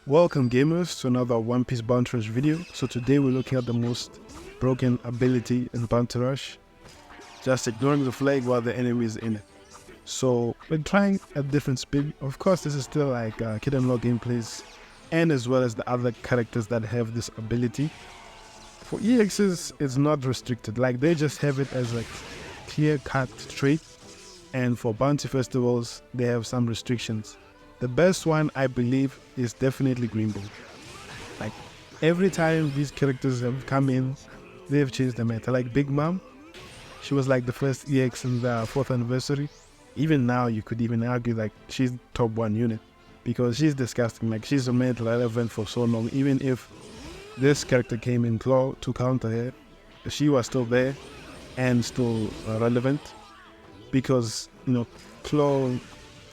Welcome gamers to another One Piece Bounty Rush video. So today we're looking at the most broken ability in Bounty Rush, just ignoring the flag while the enemy is in it. So we're trying a different speed. Of course this is still like Kid and Law gameplays, and as well as the other characters that have this ability. For EXs it's not restricted, like they just have it as a clear-cut trait, and for Bounty Festivals they have some restrictions. The best one, I believe, is definitely Greenbull. Like, every time these characters have come in, they have changed the meta. Like Big Mom, she was like the first EX in the 4th anniversary. Even now, you could even argue like she's top 1 unit because she's disgusting. Like, she's made relevant for so long. Even if this character came in Claw to counter her, she was still there and still relevant because, you know, Claw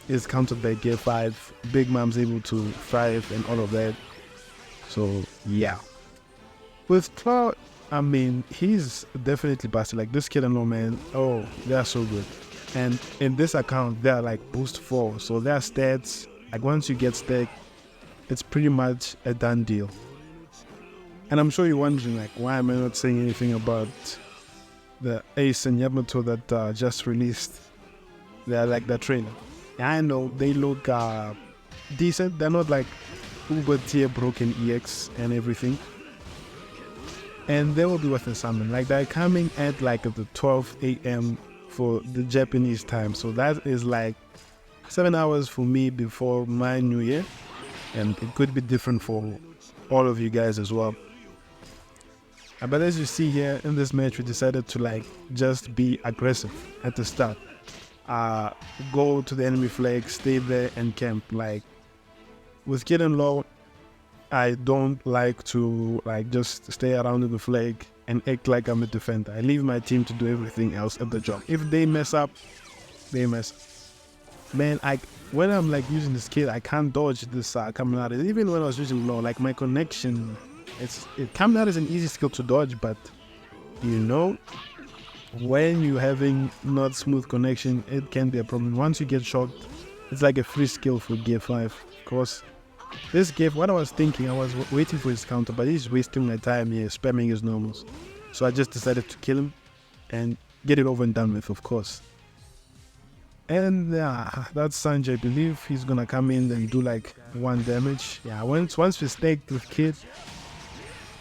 is countered by Gear 5, Big Mom's able to thrive and all of that. So yeah. With Claw, I mean, he's definitely busted. Like this Kid and Law, man, oh, they are so good. And in this account, they're like boost 4. So their stats, like once you get stacked, it's pretty much a done deal. And I'm sure you're wondering, like, why am I not saying anything about the Ace and Yamato that just released? They're like the trainer. I know they look decent. They're not like uber tier broken EX and everything. And they will be worth a summon. Like they're coming at like the 12 a.m. for the Japanese time. So that is like 7 hours for me before my new year. And it could be different for all of you guys as well. But as you see here in this match, we decided to like just be aggressive at the start. Go to the enemy flag, stay there and camp. Like with Kid and Law, I don't like to like just stay around in the flag and act like I'm a defender. I leave my team to do everything else at the job. If they mess up, they mess up. Man, when I'm like using the skill, I can't dodge this Kaminari. Even when I was using Law, like my connection, Kaminari is an easy skill to dodge, but you know, when you're having not smooth connection, it can be a problem. Once you get shocked, it's like a free skill for Gear 5. Of course, this Gear, what I was thinking, I was waiting for his counter, but he's wasting my time here, spamming his normals. So I just decided to kill him and get it over and done with, of course. And that's Sanjay. I believe he's gonna come in and do like 1 damage. Yeah, once we staked with Kid,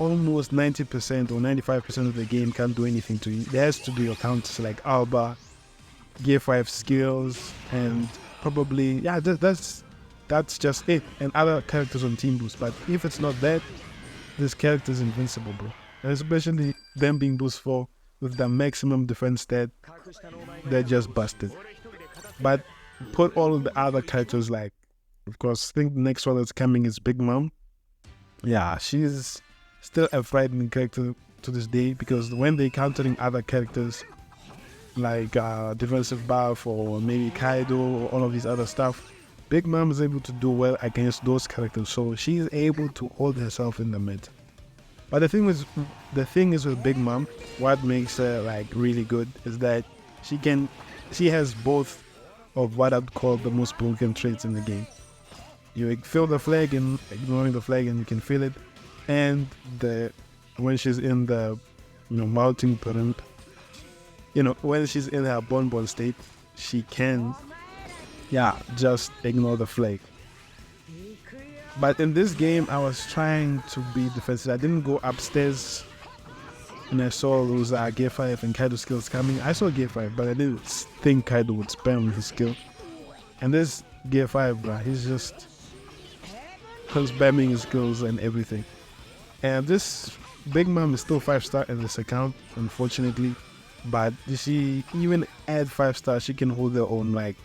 almost 90% or 95% of the game can't do anything to you. There has to be your counters like Alba, Gear 5 skills, and probably, yeah, that's just it. And other characters on Team Boost. But if it's not that, this character is invincible, bro. And especially them being Boost 4 with the maximum defense stat, they're just busted. But put all of the other characters, like, of course, I think the next one that's coming is Big Mom. Yeah, she's still a frightening character to this day because when they countering other characters like defensive buff or maybe Kaido or all of these other stuff, Big Mom is able to do well against those characters, so she's able to hold herself in the mid. But the thing is with Big Mom, what makes her like really good is that she has both of what I'd call the most broken traits in the game. You feel the flag and ignoring the flag and you can feel it. And when she's in the mounting pimp, when she's in her bonbon state, she can just ignore the flag. But in this game I was trying to be defensive. I didn't go upstairs and I saw those Gear 5 and Kaido skills coming. I saw Gear 5, but I didn't think Kaido would spam his skill. And this Gear 5, bruh, he's just spamming his skills and everything. And this Big Mom is still 5-star in this account, unfortunately. But you see, even at 5-star, she can hold her own. Like,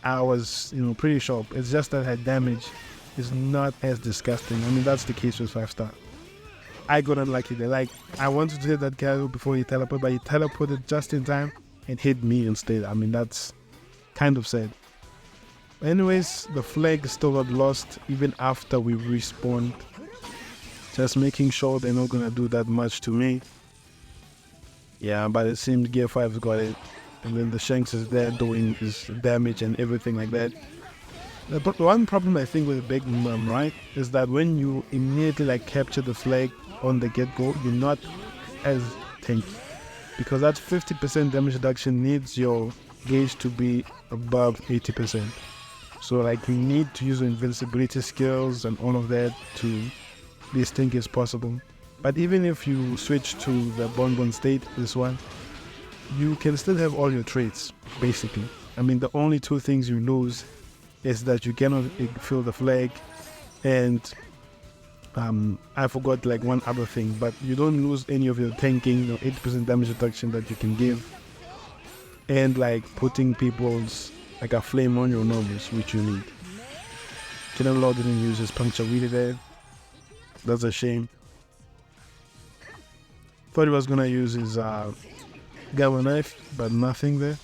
I was, pretty sharp. It's just that her damage is not as disgusting. I mean, that's the case with 5-star. I got unlucky there. Like, I wanted to hit that guy before he teleported, but he teleported just in time and hit me instead. I mean, that's kind of sad. Anyways, the flag is still not lost even after we respawned. Just making sure they're not gonna do that much to me. Yeah, but it seems Gear 5's got it. And then the Shanks is there doing his damage and everything like that. The one problem I think with Big Mom, right, is that when you immediately like capture the flag on the get-go, you're not as tanky. Because that 50% damage reduction needs your gauge to be above 80%. So like you need to use your invincibility skills and all of that to be as tanky as possible. But even if you switch to the Bonbon state, this one, you can still have all your traits, basically. I mean, the only two things you lose is that you cannot fill the flag, and I forgot like one other thing, but you don't lose any of your tanking, 80% damage reduction that you can give, and like putting people's like a flame on your normals, which you need. General Law didn't use his puncture wheelie there. That's a shame. Thought he was gonna use his gamma knife, but nothing there.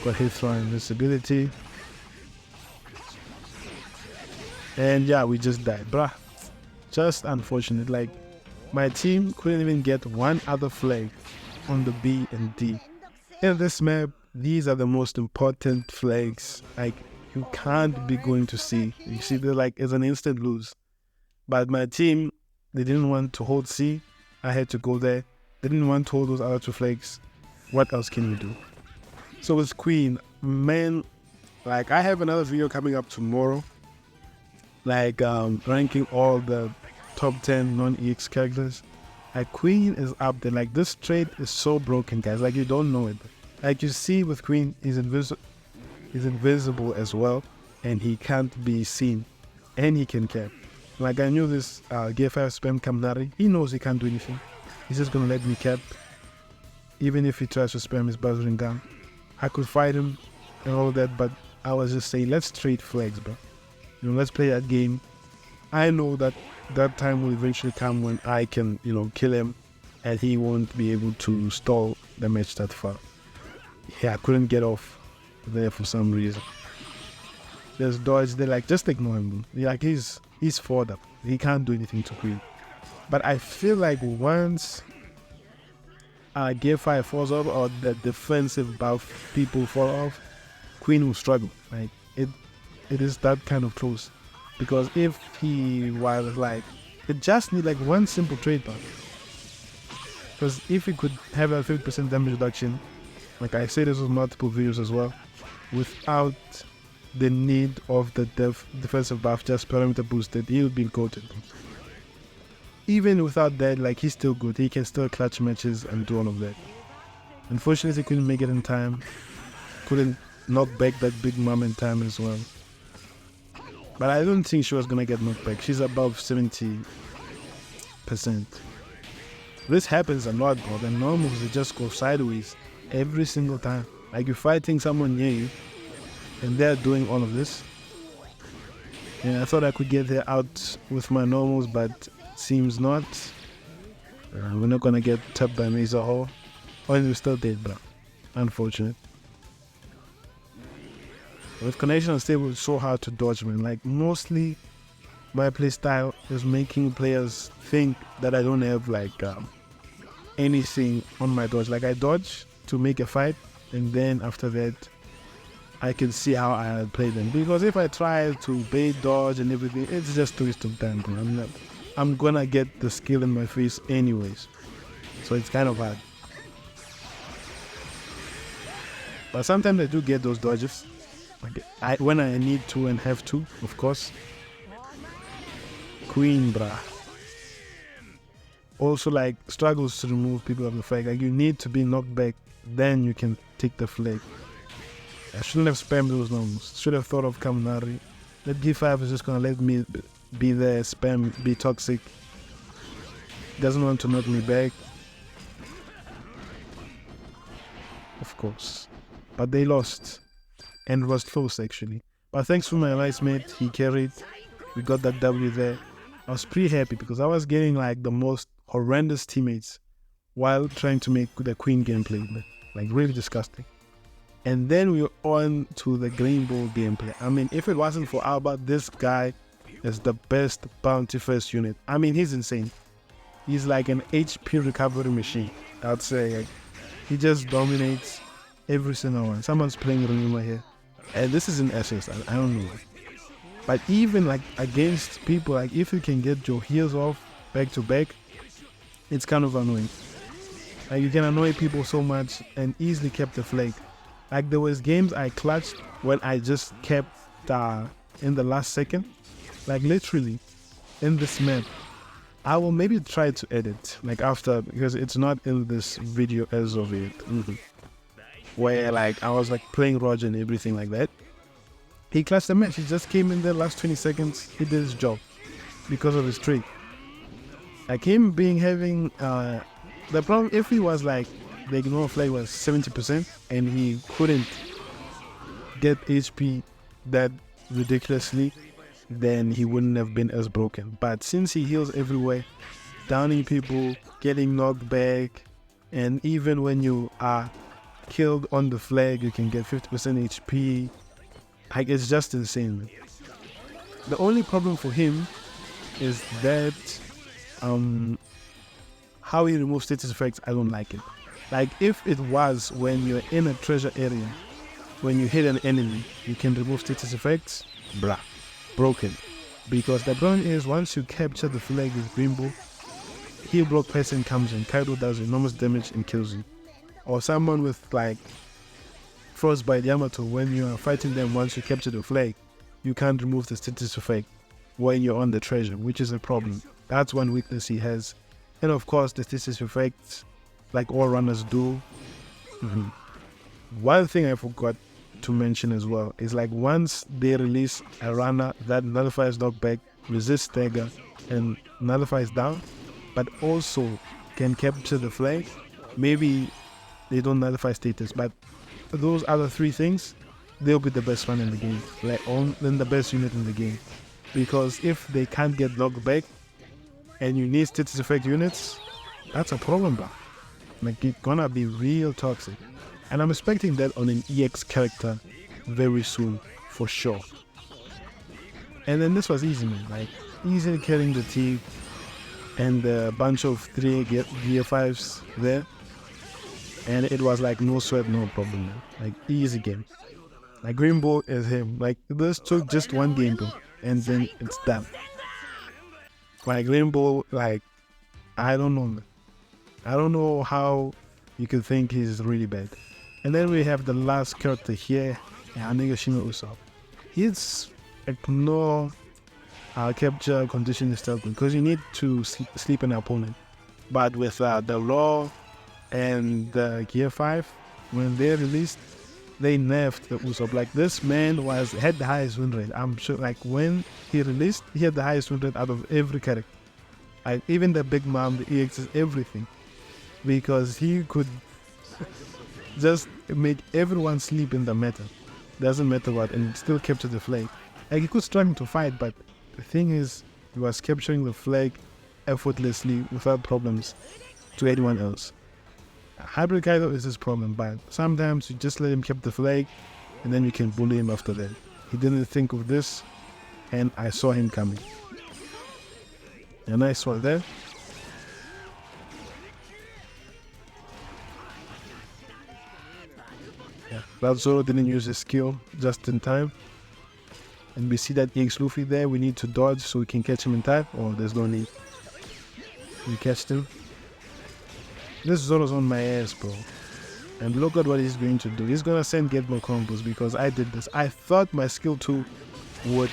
Got hit through invincibility. And yeah, we just died, bruh. Just unfortunate. Like, my team couldn't even get one other flag on the B and D. In this map, these are the most important flags. Like, you can't be going to C. You see, they're like, it's an instant lose. But my team, they didn't want to hold C. I had to go there. They didn't want to hold those other two flags. What else can we do? So with Queen, man, like I have another video coming up tomorrow. Like ranking all the top 10 non-EX characters. Like Queen is up there. Like this trait is so broken, guys. Like you don't know it. Like you see with Queen, he's invisible as well. And he can't be seen. And he can cap. Like I knew this Gear 5 spam Kamnari. He knows he can't do anything. He's just gonna let me cap. Even if he tries to spam his buzzing gun. I could fight him and all of that, but I was just saying, let's trade flags, bro. You know, let's play that game. I know that that time will eventually come when I can, you know, kill him and he won't be able to stall the match that far. Yeah, I couldn't get off there for some reason. There's dodge, they're like, just ignore him. Like he's forward up. He can't do anything to Queen. But I feel like once Gear 5 falls off or the defensive buff people fall off, Queen will struggle. Like it is that kind of close. Because if he was like, it just need like one simple trade buff. Because if he could have a 50% damage reduction, like I say this with multiple videos as well, without the need of the defensive buff, just parameter boosted, he'll be goated. Even without that, like he's still good. He can still clutch matches and do all of that. Unfortunately, he couldn't make it in time. Couldn't knock back that Big Mom in time as well. But I don't think she was gonna get knocked back. She's above 70%. This happens a lot, bro. The normals, they just go sideways every single time. Like you're fighting someone near you and they're doing all of this. And I thought I could get there out with my normals, but seems not. We're not gonna get tapped by Mesa Hall. Oh, and we still did, bro. Unfortunate. With connection and stable, it's so hard to dodge, man. Like mostly my play style is making players think that I don't have like anything on my dodge. Like I dodge to make a fight, and then after that I can see how I play them. Because if I try to bait dodge and everything, it's just a waste of time, bro. I'm gonna get the skill in my face anyways. So it's kind of hard. But sometimes I do get those dodges. Like when I need to and have to, of course. Queen, bruh. Also like struggles to remove people of the flag. Like you need to be knocked back, then you can take the flag. I shouldn't have spammed those normals. Should have thought of Kaminari. That G5 is just gonna let me be there, spam, be toxic. Doesn't want to knock me back. Of course. But they lost. And it was close actually. But thanks for my nice mate, he carried. We got that W there. I was pretty happy because I was getting like the most horrendous teammates while trying to make the Queen gameplay. Like really disgusting. And then we were on to the Greenbull gameplay. I mean, if it wasn't for Alba, this guy is the best bounty first unit. I mean, he's insane. He's like an HP recovery machine. I'd say like, he just dominates every single one. Someone's playing Renuma here. And this is in SS. I don't know. But even like against people, like if you can get your heels off back to back, it's kind of annoying. Like you can annoy people so much and easily kept the flag. Like there was games I clutched when I just kept in the last second. Like literally in this map. I will maybe try to edit like after, because it's not in this video as of yet. Where like I was like playing Roger and everything like that. He clutched the match. He just came in the last 20 seconds. He did his job because of his trick. Like him having the problem, if he was like the ignore flag was 70% and he couldn't get HP that ridiculously, then he wouldn't have been as broken. But since he heals everywhere, downing people, getting knocked back, and even when you are killed on the flag, you can get 50% HP. Like it's just insane. The only problem for him is that how he removes status effects, I don't like it. Like if it was when you're in a treasure area, when you hit an enemy, you can remove status effects, broken. Because the problem is once you capture the flag with Greenbull, heal block person comes in, Kaido does enormous damage and kills you. Or someone with like Frostbite Yamato, when you are fighting them, once you capture the flag, you can't remove the status effect when you're on the treasure, which is a problem. That's one weakness he has. And of course the status effects, like all runners do. One thing I forgot to mention as well is like once they release a runner that nullifies knockback, resists stagger, and nullifies down, but also can capture the flag, maybe they don't nullify status, but those other three things, they'll be the best one in the game, like then the best unit in the game. Because if they can't get knocked back and you need status effect units, that's a problem, bro. Like it's gonna be real toxic. And I'm expecting that on an EX character very soon, for sure. And then this was easy, man. Like easily carrying the team and a bunch of 3 gear 5s there. And it was like no sweat, no problem, man. Like easy game. Like Greenbull is him. Like this took just one game though, and then it's done. Like Greenbull, like I don't know, man. I don't know how you could think he's really bad. And then we have the last character here, Onigashima Usopp. He's like no capture condition is still good because you need to sleep an opponent. But with the Raw and the Gear 5, when they're released, they nerfed the Usopp. Like this man had the highest win rate. I'm sure like when he released, he had the highest win rate out of every character. Like even the Big Mom, the EXs, everything. Because he could just make everyone sleep in the meta. Doesn't matter what, and still capture the flag. Like he could struggle to fight, but the thing is, he was capturing the flag effortlessly without problems to anyone else. Hybrid Kaido is his problem, but sometimes you just let him keep the flag and then you can bully him after that. He didn't think of this, and I saw him coming. A nice one there. Yeah, but Zoro didn't use his skill just in time. And we see that EX Luffy there, we need to dodge so we can catch him in time. Oh, there's no need. We catched him. This Zoro's on my ass, bro. And look at what he's going to do. He's gonna send get more combos because I did this. I thought my skill 2 would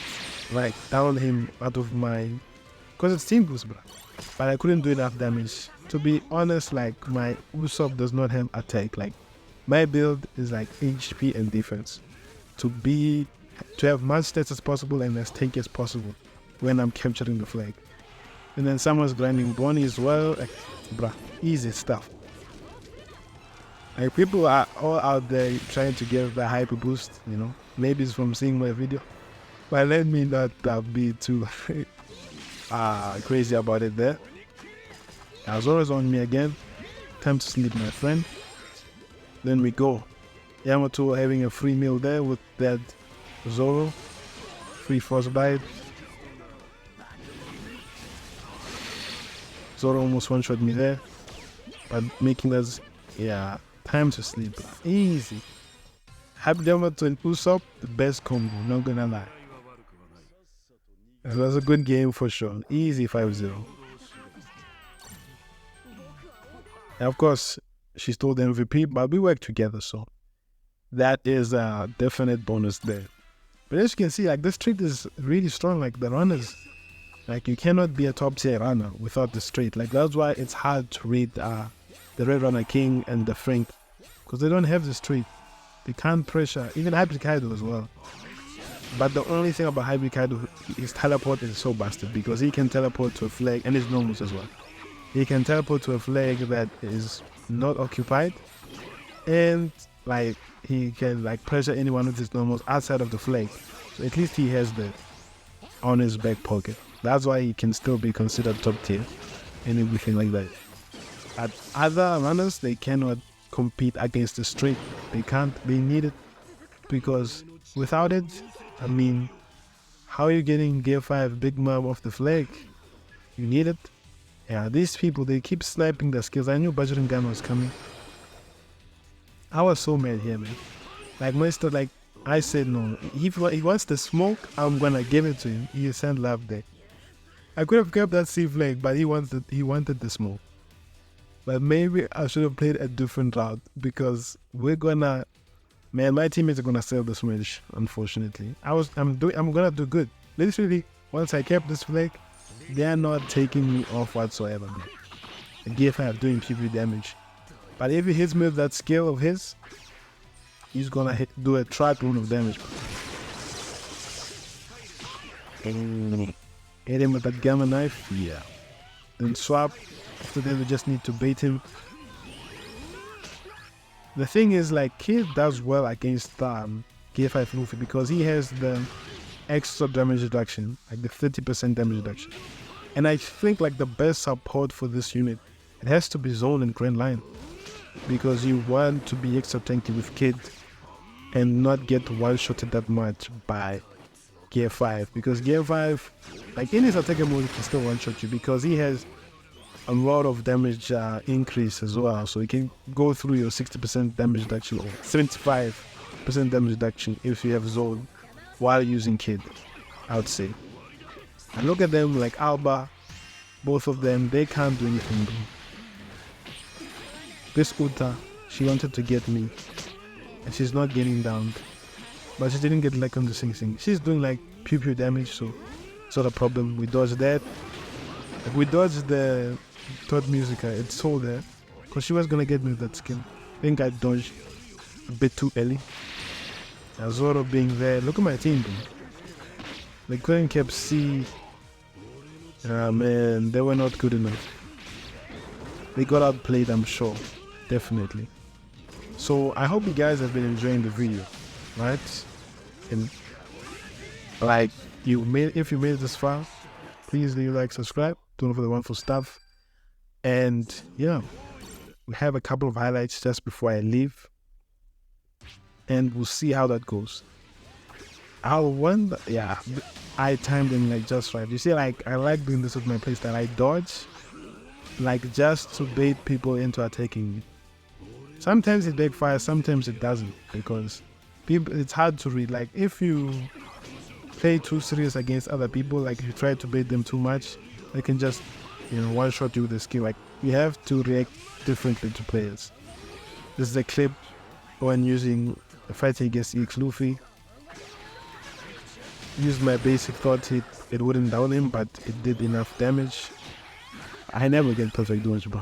like down him out of my... Because it's team boost, bro. But I couldn't do enough damage. To be honest, like my Usopp does not have attack. Like my build is like HP and defense. To have much stats as possible and as tanky as possible when I'm capturing the flag. And then someone's grinding Bonnie as well. Like, bruh, easy stuff. Like people are all out there trying to get the hyper boost, you know. Maybe it's from seeing my video. But let me not be too crazy about it there. Zoro's on me again. Time to sleep, my friend. Then we go. Yamato having a free meal there with that Zoro. Free frostbite. Zoro almost one-shot me there. But making us, yeah, time to sleep. Easy. Happy Yamato and Usopp, the best combo, not gonna lie. It was a good game for sure. Easy 5-0. And of course, she stole the MVP, but we worked together, so that is a definite bonus there. But as you can see, like, this streak is really strong. Like, the runners, like, you cannot be a top tier runner without the streak. Like, that's why it's hard to read the Red Runner King and the Frank, because they don't have the streak. They can't pressure, even Hybrid Kaido as well. But the only thing about Hybrid Kaido, his teleport is so busted, because he can teleport to a flag, and his normals as well. He can teleport to a flag that is not occupied, and like, he can like pressure anyone with his normals outside of the flag. So at least he has that on his back pocket. That's why he can still be considered top tier and everything like that. But other runners, they cannot compete against the streak. They can't. They need it, because without it, I mean, how are you getting Gear 5 Big Mom off the flag? You need it. Yeah, these people, they keep sniping their skills. I knew Budgeting Gun was coming. I was so mad here, man. Like, Mr. Like, I said no. If he wants the smoke, I'm gonna give it to him. He sent love there. I could have kept that C flag, but he wanted the smoke. But maybe I should have played a different route, because we're gonna, man, my teammates are gonna sell this match, unfortunately. I'm gonna do good. Literally, once I kept this flag, they are not taking me off whatsoever, man. Gear 5 doing PvP damage. But if he hits me with that skill of his, he's gonna do a triple of damage. Hit him with that gamma knife, yeah. Then swap. After that, we just need to bait him. The thing is, like, Kid does well against Gear 5 Luffy, because he has the extra damage reduction, like the 30% damage reduction. And I think, like, the best support for this unit, it has to be Zone and Grand Line, because you want to be extra tanky with Kid and not get one-shotted that much by Gear 5, because Gear 5, like, in his attacker mode, he can still one-shot you, because he has a lot of damage increase as well, so he can go through your 60% damage reduction or 75% damage reduction if you have Zone while using Kid, I would say. And look at them, like Alba, both of them, they can't do anything. This Uta, she wanted to get me, and she's not getting down, but she didn't get like on the Sing. She's doing like pure damage, so it's not a problem. We dodged that. Like, we dodged the third Musica, it's so there, because she was gonna get me with that skill. I think I dodged a bit too early. Zoro being there, look at my team, bro. They couldn't keep C. Man, they were not good enough. They got outplayed, I'm sure. Definitely. So I hope you guys have been enjoying the video, right? And like, if you made it this far, please leave a like, subscribe, turn on for the wonderful stuff. And yeah, we have a couple of highlights just before I leave, and we'll see how that goes. I'll wonder, yeah, I timed them like just right. You see, like, I like doing this with my playstyle. I dodge, like, just to bait people into attacking me. Sometimes it backfires, sometimes it doesn't, because people, it's hard to read. Like, if you play too serious against other people, like, if you try to bait them too much, they can just, you know, one shot you with the skill. Like, you have to react differently to players. This is a clip when using fighting against EX Luffy. Used my basic thought hit, it wouldn't down him, but it did enough damage. I never get perfect damage, bro.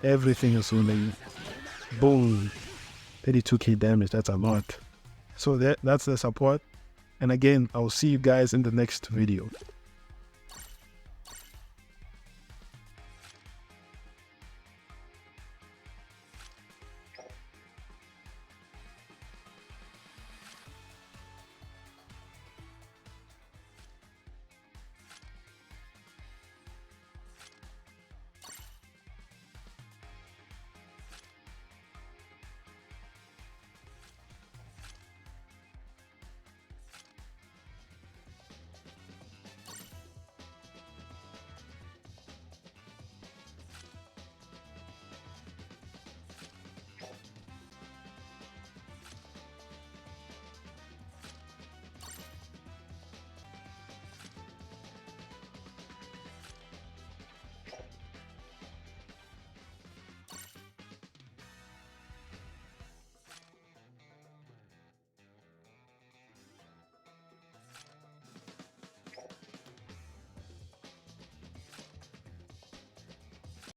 Everything is only boom, 32k damage. That's a lot. So that's the support. And again, I'll see you guys in the next video.